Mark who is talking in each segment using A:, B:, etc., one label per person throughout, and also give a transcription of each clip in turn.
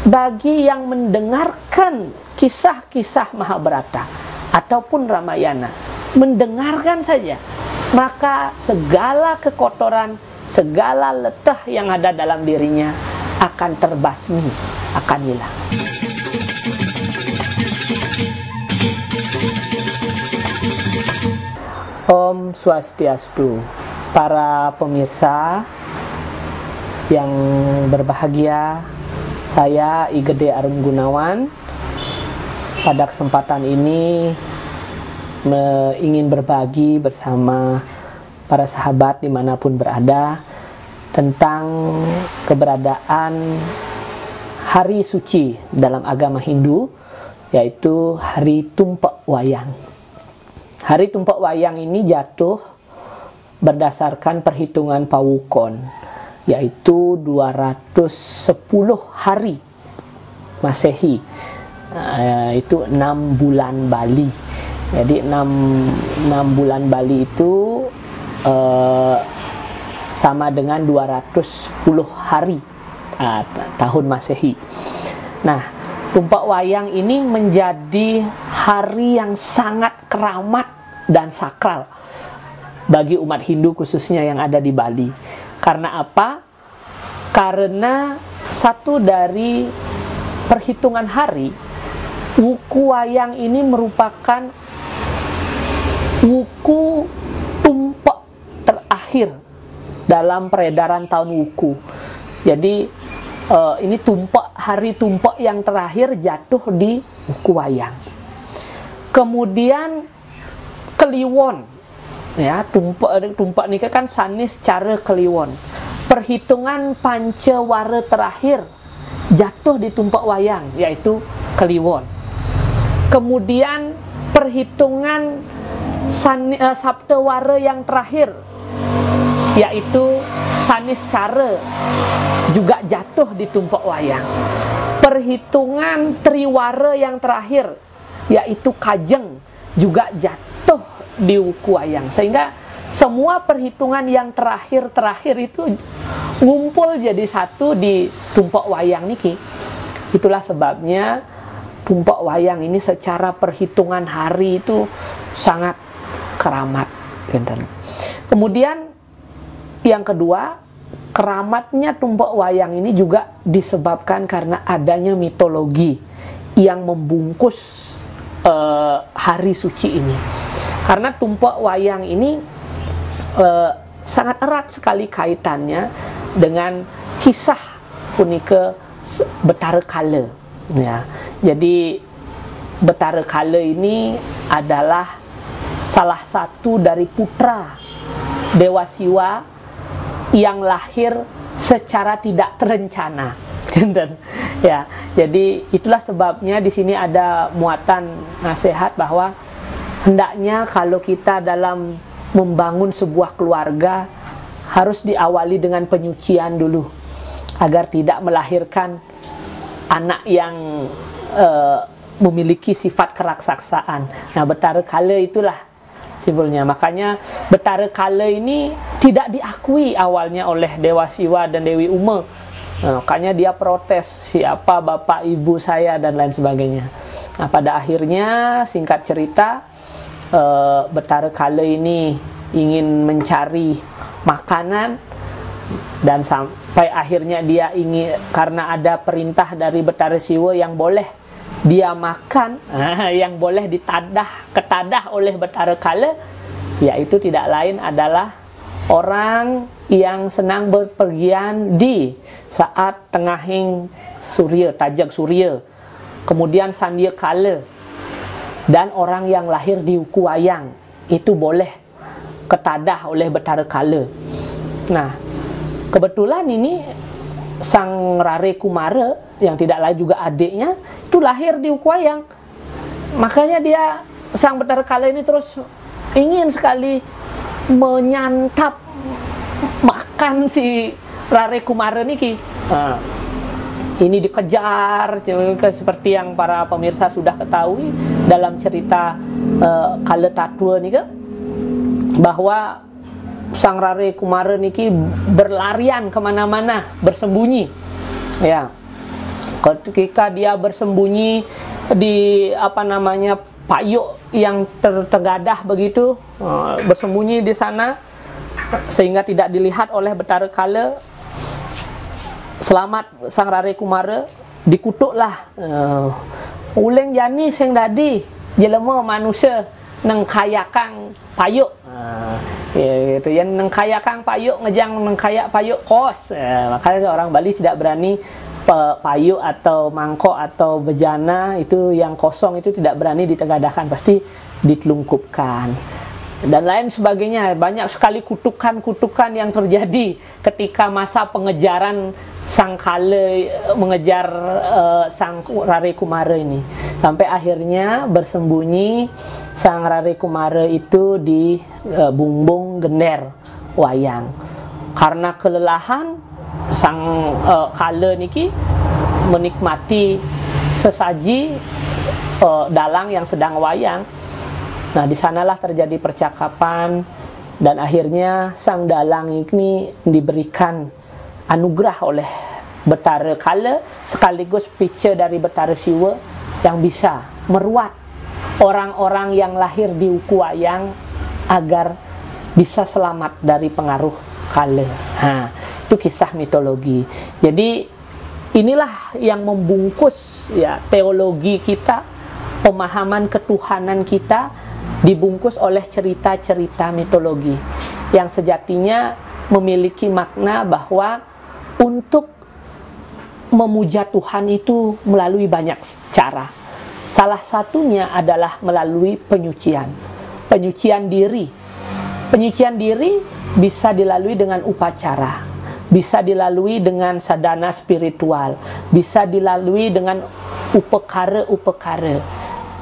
A: bagi yang mendengarkan kisah-kisah Mahabharata ataupun Ramayana, mendengarkan saja, maka segala kekotoran, segala letah yang ada dalam dirinya akan terbasmi, akan hilang. Om Swastiastu, para pemirsa yang berbahagia, saya I Gede Arum Gunawan. Pada kesempatan ini ingin berbagi bersama para sahabat dimanapun berada tentang keberadaan hari suci dalam agama Hindu, yaitu hari Tumpek Wayang. Hari Tumpek Wayang ini jatuh berdasarkan perhitungan Pawukon, yaitu 210 hari Masehi. Itu 6 bulan Bali. Jadi 6 bulan Bali itu sama dengan 210 hari tahun Masehi. Nah, Tumpek Wayang ini menjadi hari yang sangat keramat dan sakral bagi umat Hindu khususnya yang ada di Bali. Karena apa? Karena satu dari perhitungan hari, wuku wayang ini merupakan wuku tumpek terakhir dalam peredaran tahun wuku. Jadi ini hari tumpek yang terakhir jatuh di wuku wayang. Kemudian Kliwon, ya, tumpek ini kan sanis cara Kliwon. Perhitungan Pancawara terakhir jatuh di Tumpek Wayang, yaitu Kliwon. Kemudian perhitungan Saptawara yang terakhir, yaitu Sanis Cara, juga jatuh di Tumpek Wayang. Perhitungan Triwara yang terakhir, yaitu Kajeng, juga jatuh di wuku wayang. Sehingga semua perhitungan yang terakhir itu ngumpul jadi satu di Tumpek Wayang niki. Itulah sebabnya Tumpek Wayang ini secara perhitungan hari itu sangat keramat. Kemudian yang kedua, keramatnya Tumpek Wayang ini juga disebabkan karena adanya mitologi yang membungkus hari suci ini. Karena Tumpek Wayang ini sangat erat sekali kaitannya dengan kisah punika Betara Kala, ya. Jadi Betara Kala ini adalah salah satu dari putra Dewa Siwa yang lahir secara tidak terencana. Ya, jadi itulah sebabnya di sini ada muatan nasihat bahwa hendaknya kalau kita dalam membangun sebuah keluarga harus diawali dengan penyucian dulu agar tidak melahirkan anak yang memiliki sifat keraksasaan. Nah, Betara Kala itulah simbolnya. Makanya Betara Kala ini tidak diakui awalnya oleh Dewa Siwa dan Dewi Uma. Nah, makanya dia protes, siapa bapak ibu saya dan lain sebagainya. Nah, pada akhirnya singkat cerita, Betara Kala ini ingin mencari makanan dan sampai akhirnya dia ingin, karena ada perintah dari Betara Siwa yang boleh dia makan, yang boleh ketadah oleh Betara Kala, yaitu tidak lain adalah orang yang senang berpergian di saat tengahing surya, tajak surya, kemudian sandia kala, dan orang yang lahir di wuku wayang itu boleh ketadah oleh Betara Kala. Nah, kebetulan ini Sang Rare Kumara yang tidak lain juga adiknya itu lahir di wuku wayang. Makanya Sang Betara Kala ini terus ingin sekali menyantap makan si Rare Kumara niki. Nah, ini dikejar seperti yang para pemirsa sudah ketahui dalam cerita Kala Tatua nih, bahwa Sang Rare Kumara niki berlarian kemana-mana, bersembunyi, ya. ketika dia bersembunyi di payuk yang tergadah begitu, bersembunyi di sana sehingga tidak dilihat oleh Betara Kala, selamat sang Rare Kumara, dikutuklah. Uleng jani sing dadi jelema manusia neng kayakang payuk. Gitu yang neng kayakang payuk ngejang neng kayak payuk kos. Makanya orang Bali tidak berani payuk atau mangkok atau bejana itu yang kosong itu tidak berani ditegadahkan, pasti ditelungkupkan dan lain sebagainya. Banyak sekali kutukan-kutukan yang terjadi ketika masa pengejaran sang Kala mengejar sang Rare Kumara ini, sampai akhirnya bersembunyi sang Rare Kumara itu di Bungbung Gender Wayang. Karena kelelahan, sang Kala niki menikmati sesaji dalang yang sedang wayang. Nah, di sanalah terjadi percakapan dan akhirnya sang dalang ini diberikan anugerah oleh Betara Kala sekaligus picture dari Betara Siwa yang bisa meruat orang-orang yang lahir di Uku Wayang agar bisa selamat dari pengaruh Kala. Nah, itu kisah mitologi. Jadi inilah yang membungkus ya teologi kita, pemahaman ketuhanan kita dibungkus oleh cerita-cerita mitologi yang sejatinya memiliki makna bahwa untuk memuja Tuhan itu melalui banyak cara. Salah satunya adalah melalui penyucian diri. Penyucian diri bisa dilalui dengan upacara, bisa dilalui dengan sadana spiritual, bisa dilalui dengan upekara-upekara.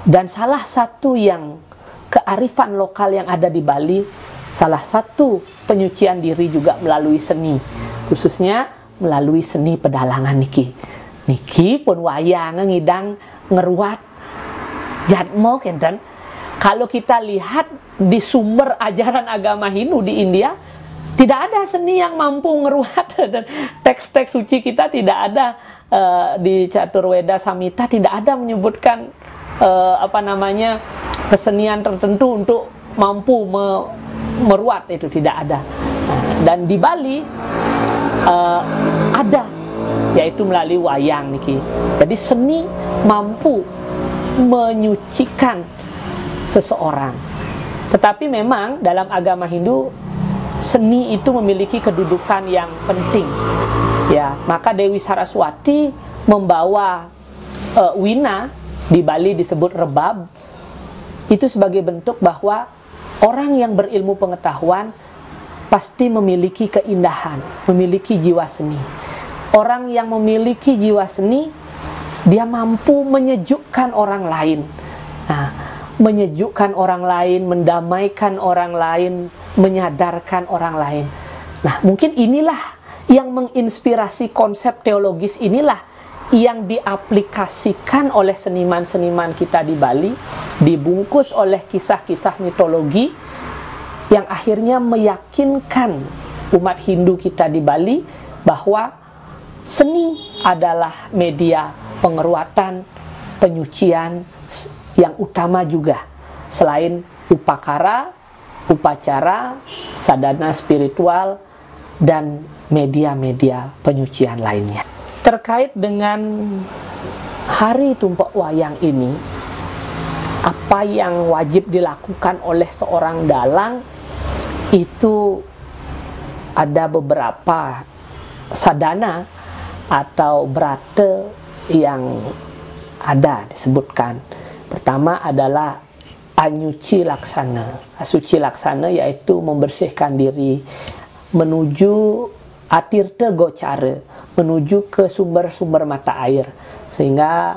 A: Dan salah satu yang kearifan lokal yang ada di Bali, salah satu penyucian diri juga melalui seni, khususnya melalui seni pedalangan niki pun wayang ngidang ngeruat jadmo kenten. Kalau kita lihat di sumber ajaran agama Hindu di India, tidak ada seni yang mampu ngeruat, dan teks-teks suci kita tidak ada di Caturweda Samhita tidak ada menyebutkan kesenian tertentu untuk mampu meruat, itu tidak ada. Dan di Bali ada, yaitu melalui wayang niki. Jadi seni mampu menyucikan seseorang. Tetapi memang dalam agama Hindu seni itu memiliki kedudukan yang penting. Ya, maka Dewi Saraswati membawa wina, di Bali disebut rebab, itu sebagai bentuk bahwa orang yang berilmu pengetahuan pasti memiliki keindahan, memiliki jiwa seni. Orang yang memiliki jiwa seni, dia mampu menyejukkan orang lain. Nah, menyejukkan orang lain, mendamaikan orang lain, menyadarkan orang lain. Nah, mungkin inilah yang menginspirasi konsep teologis inilah yang diaplikasikan oleh seniman-seniman kita di Bali, dibungkus oleh kisah-kisah mitologi yang akhirnya meyakinkan umat Hindu kita di Bali bahwa seni adalah media pengeruatan, penyucian yang utama juga, selain upakara, upacara, sadana spiritual, dan media-media penyucian lainnya. Terkait dengan Hari Tumpek Wayang ini, apa yang wajib dilakukan oleh seorang dalang itu ada beberapa sadana atau brata yang ada disebutkan. Pertama adalah anyuci laksana. Asuci laksana yaitu membersihkan diri menuju atirta gocara, menuju ke sumber-sumber mata air. Sehingga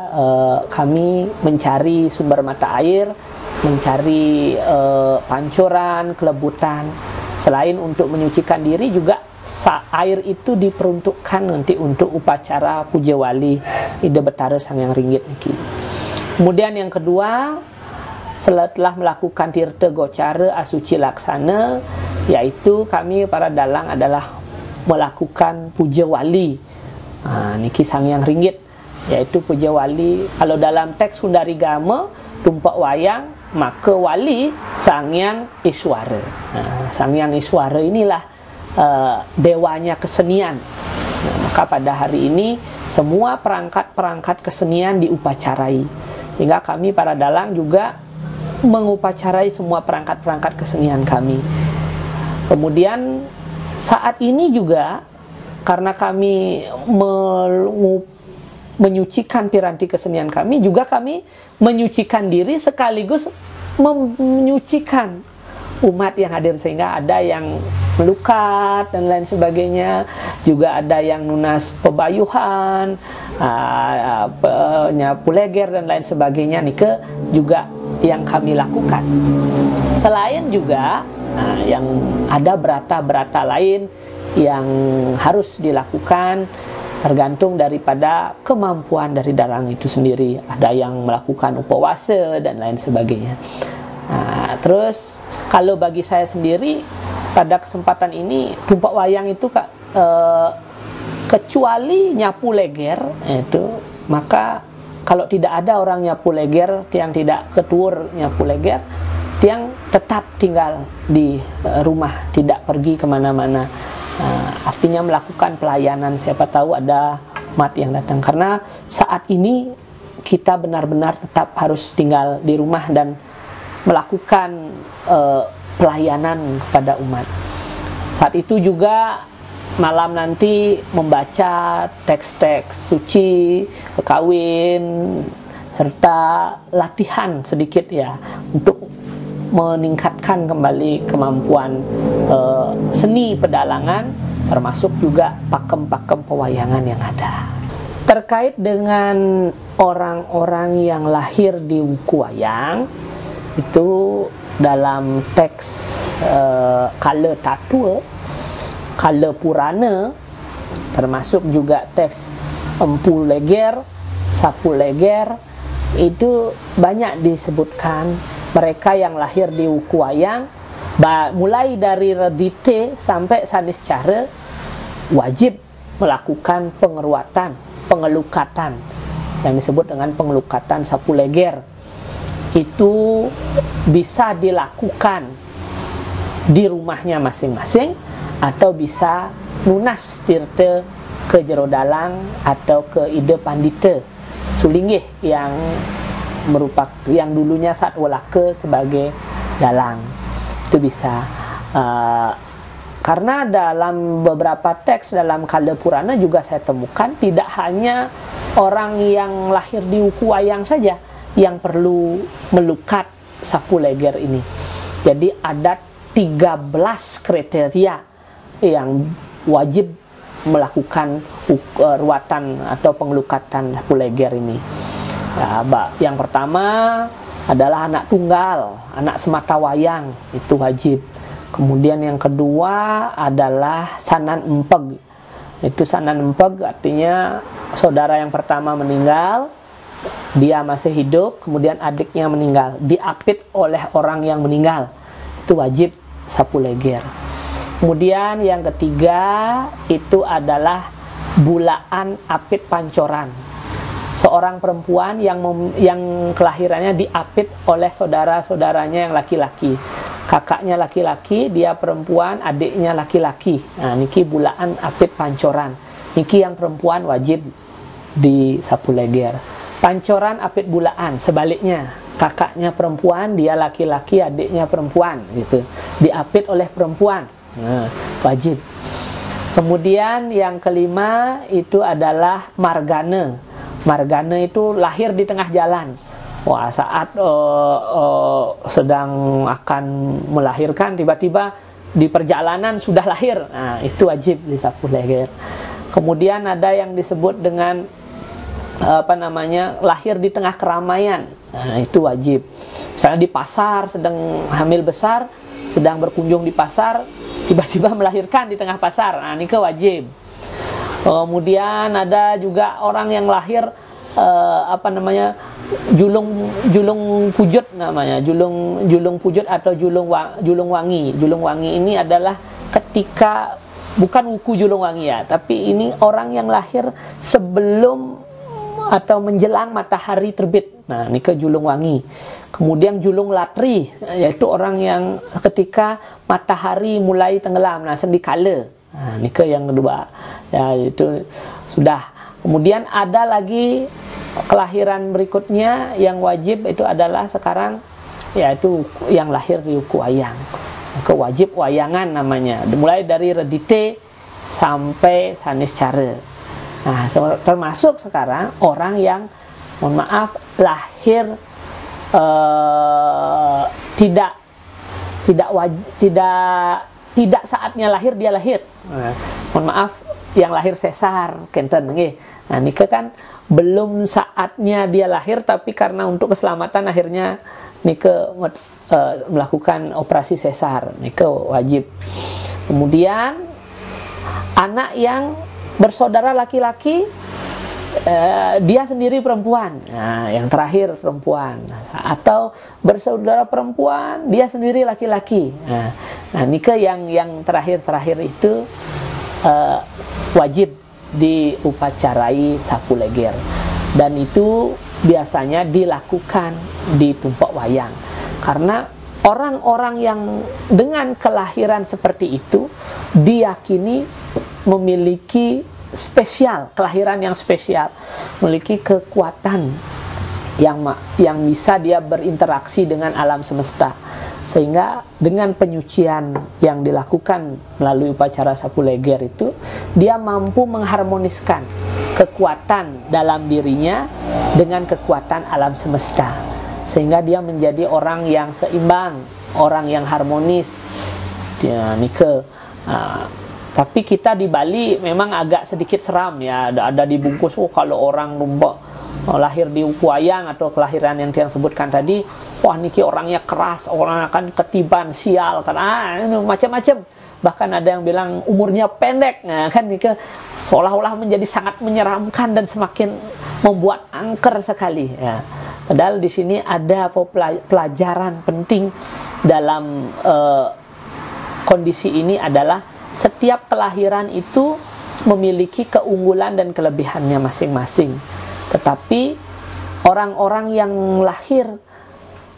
A: kami mencari sumber mata air, mencari pancuran, kelebutan. Selain untuk menyucikan diri, juga air itu diperuntukkan nanti untuk upacara puja wali Ida Betara Sang Hyang Ringgit niki. Kemudian yang kedua, setelah melakukan tirta gocara asuci laksana, yaitu kami para dalang adalah melakukan puja wali niki Sang Hyang Ringgit. yaitu puja wali. Kalau dalam teks Hundarigama tumpak wayang, maka wali Sanghyang Iswara. Sanghyang Iswara inilah dewanya kesenian. Maka pada hari ini semua perangkat-perangkat kesenian diupacarai, sehingga kami para dalang juga mengupacarai semua perangkat-perangkat kesenian kami. Kemudian saat ini juga karena kami menyucikan piranti kesenian kami, juga kami menyucikan diri sekaligus menyucikan umat yang hadir, sehingga ada yang melukat dan lain sebagainya, juga ada yang nunas pebayuhan, nyapu leger dan lain sebagainya, nike juga yang kami lakukan. Selain juga yang ada berata-berata lain yang harus dilakukan tergantung daripada kemampuan dari dalang itu sendiri. Ada yang melakukan upawasa dan lain sebagainya. Terus kalau bagi saya sendiri pada kesempatan ini tumpak wayang itu kecuali nyapu leger itu, maka kalau tidak ada orang nyapu leger, tiang tidak ketuur nyapu leger, tiang tetap tinggal di rumah, tidak pergi kemana-mana. Artinya melakukan pelayanan, siapa tahu ada umat yang datang. Karena saat ini kita benar-benar tetap harus tinggal di rumah dan melakukan pelayanan kepada umat. Saat itu juga malam nanti membaca teks-teks suci, kawin, serta latihan sedikit ya untuk meningkatkan kembali kemampuan seni pedalangan, termasuk juga pakem-pakem pewayangan yang ada. Terkait dengan orang-orang yang lahir di wuku wayang, itu dalam teks Kala Tatua, Kala Purana, termasuk juga teks Empu Leger, Sapu Leger, itu banyak disebutkan mereka yang lahir di wuku wayang, mulai dari redite sampai saniscara, wajib melakukan pengeruatan, pengelukatan, yang disebut dengan pengelukatan sapu leger. Itu bisa dilakukan di rumahnya masing-masing, atau bisa nunas tirta ke jero dalang atau ke ide pandita sulinggih yang merupakan yang dulunya saat walaka sebagai dalang. Itu bisa karena dalam beberapa teks dalam Kala Purana juga saya temukan tidak hanya orang yang lahir di wuku wayang saja yang perlu melukat sapu leger ini. Jadi ada 13 kriteria yang wajib melakukan ruatan atau pengelukatan sapu leger ini. Yang pertama adalah anak tunggal, anak semata wayang, itu wajib. Kemudian yang kedua adalah sanan empeg. Itu sanan empeg artinya saudara yang pertama meninggal, dia masih hidup, kemudian adiknya meninggal, diapit oleh orang yang meninggal, itu wajib sapu leger. Kemudian yang ketiga itu adalah bulaan apit pancoran. Seorang perempuan yang kelahirannya diapit oleh saudara-saudaranya yang laki-laki. Kakaknya laki-laki, dia perempuan, adiknya laki-laki. Nah, niki bulaan apit pancoran. Niki yang perempuan wajib di sapu leger. Pancoran apit bulaan, sebaliknya. Kakaknya perempuan, dia laki-laki, adiknya perempuan, gitu. Diapit oleh perempuan. Nah, wajib. Kemudian yang kelima itu adalah margana. Margana itu lahir di tengah jalan. Wah, saat sedang akan melahirkan, tiba-tiba di perjalanan sudah lahir. Nah, itu wajib disapu leger. Kemudian ada yang disebut dengan lahir di tengah keramaian. Nah, itu wajib. Misalnya di pasar sedang hamil besar, sedang berkunjung di pasar, tiba-tiba melahirkan di tengah pasar. Nah, ini wajib. Kemudian ada juga orang yang lahir julung pujut namanya, julung pujut atau julung wangi. Julung wangi ini adalah ketika bukan wuku julung wangi ya, tapi ini orang yang lahir sebelum atau menjelang matahari terbit. Nah, ini ke julung wangi. Kemudian julung latri, yaitu orang yang ketika matahari mulai tenggelam. Nah, sendikala. Nah, ini ke yang kedua. Ya, itu sudah. Kemudian ada lagi kelahiran berikutnya yang wajib itu adalah sekarang, yaitu yang lahir di uku wayang. Kewajib wayangan namanya. Mulai dari redite sampai sanis cara. Nah, termasuk sekarang orang yang, mohon maaf, lahir tidak saatnya lahir dia lahir. Nah, mohon maaf, yang lahir sesar, kenten nggih. Nah, ini kan belum saatnya dia lahir, tapi karena untuk keselamatan akhirnya nike melakukan operasi sesar, nike wajib. Kemudian anak yang bersaudara laki-laki, dia sendiri perempuan. Nah, yang terakhir perempuan. Atau bersaudara perempuan, dia sendiri laki-laki. Nah, nike yang terakhir itu wajib diupacarai sapu leger, dan itu biasanya dilakukan di tumpak wayang, karena orang-orang yang dengan kelahiran seperti itu diyakini memiliki spesial, kelahiran yang spesial, memiliki kekuatan yang bisa dia berinteraksi dengan alam semesta. Sehingga dengan penyucian yang dilakukan melalui upacara sapu leger itu, dia mampu mengharmoniskan kekuatan dalam dirinya dengan kekuatan alam semesta, sehingga dia menjadi orang yang seimbang, orang yang harmonis. Tapi kita di Bali memang agak sedikit seram ya, ada dibungkus, kalau orang lahir di uku wayang atau kelahiran yang tiang sebutkan tadi, wah niki orangnya keras, orang akan ketiban, sial kan, macam-macam. Bahkan ada yang bilang umurnya pendek. Nah, kan niki seolah-olah menjadi sangat menyeramkan dan semakin membuat angker sekali ya. Padahal di sini ada pelajaran penting dalam kondisi ini, adalah setiap kelahiran itu memiliki keunggulan dan kelebihannya masing-masing. Tetapi orang-orang yang lahir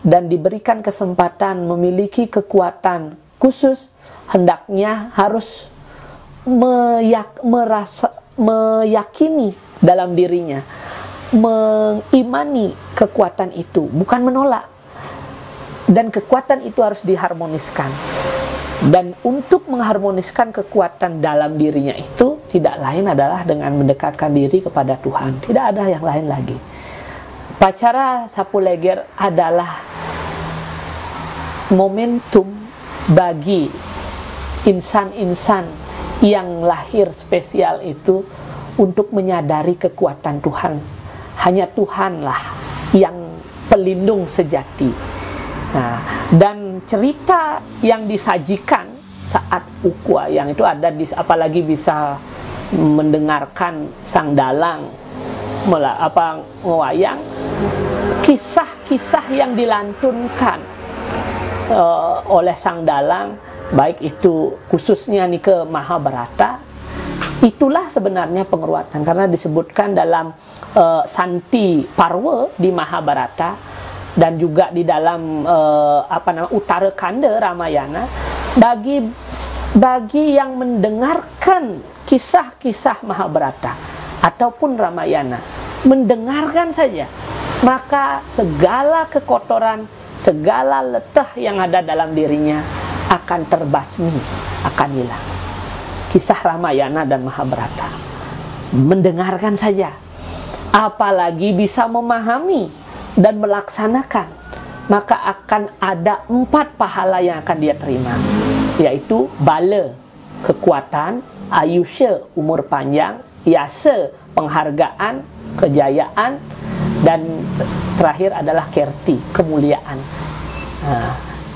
A: dan diberikan kesempatan memiliki kekuatan khusus, hendaknya harus meyakini dalam dirinya, mengimani kekuatan itu, bukan menolak. Dan kekuatan itu harus diharmoniskan. Dan untuk mengharmoniskan kekuatan dalam dirinya itu tidak lain adalah dengan mendekatkan diri kepada Tuhan. Tidak ada yang lain lagi. Upacara sapu leger adalah momentum bagi insan-insan yang lahir spesial itu untuk menyadari kekuatan Tuhan. Hanya Tuhanlah yang pelindung sejati. Nah, dan cerita yang disajikan saat uku wayang itu ada, apalagi bisa mendengarkan sang dalang ngewayang, kisah-kisah yang dilantunkan oleh sang dalang, baik itu khususnya nih ke Mahabharata, itulah sebenarnya penguatan, karena disebutkan dalam Santi Parwa di Mahabharata, dan juga di dalam Uttara Kanda Ramayana, bagi yang mendengarkan kisah-kisah Mahabharata ataupun Ramayana, mendengarkan saja, maka segala kekotoran, segala letah yang ada dalam dirinya akan terbasmi, akan hilang. Kisah Ramayana dan Mahabharata, mendengarkan saja, apalagi bisa memahami dan melaksanakan, maka akan ada 4 pahala yang akan dia terima, yaitu bala, kekuatan, ayusya, umur panjang, yasa, penghargaan, kejayaan, dan terakhir adalah kirti, kemuliaan.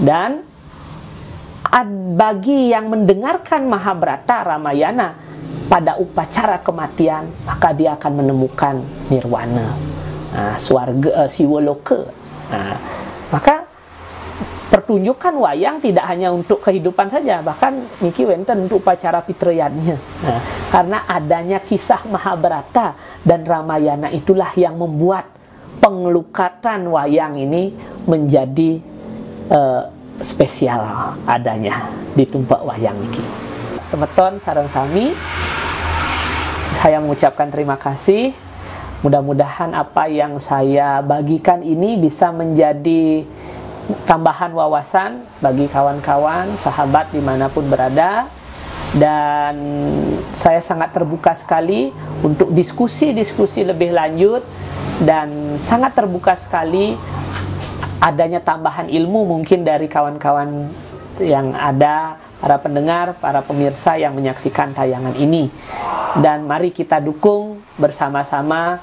A: Dan bagi yang mendengarkan Mahabharata Ramayana pada upacara kematian, maka dia akan menemukan nirwana, swarga, siwaloka. Maka pertunjukan wayang tidak hanya untuk kehidupan saja, bahkan niki wenten untuk upacara pitreyannya. Nah, karena adanya kisah Mahabharata dan Ramayana itulah yang membuat pengelukatan wayang ini menjadi spesial adanya di tumpak wayang niki. Semeton sareng sami, saya mengucapkan terima kasih. Mudah-mudahan apa yang saya bagikan ini bisa menjadi tambahan wawasan bagi kawan-kawan, sahabat dimanapun berada. Dan saya sangat terbuka sekali untuk diskusi-diskusi lebih lanjut, dan sangat terbuka sekali adanya tambahan ilmu mungkin dari kawan-kawan yang ada, para pendengar, para pemirsa yang menyaksikan tayangan ini. Dan mari kita dukung bersama-sama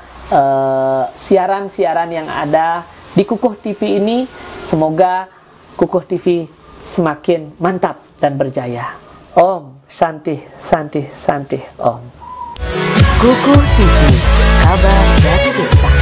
A: siaran-siaran yang ada di Kukuh TV ini. Semoga Kukuh TV semakin mantap dan berjaya. Om Santi Santi Santi Om.
B: Kukuh TV, kabar dari desa.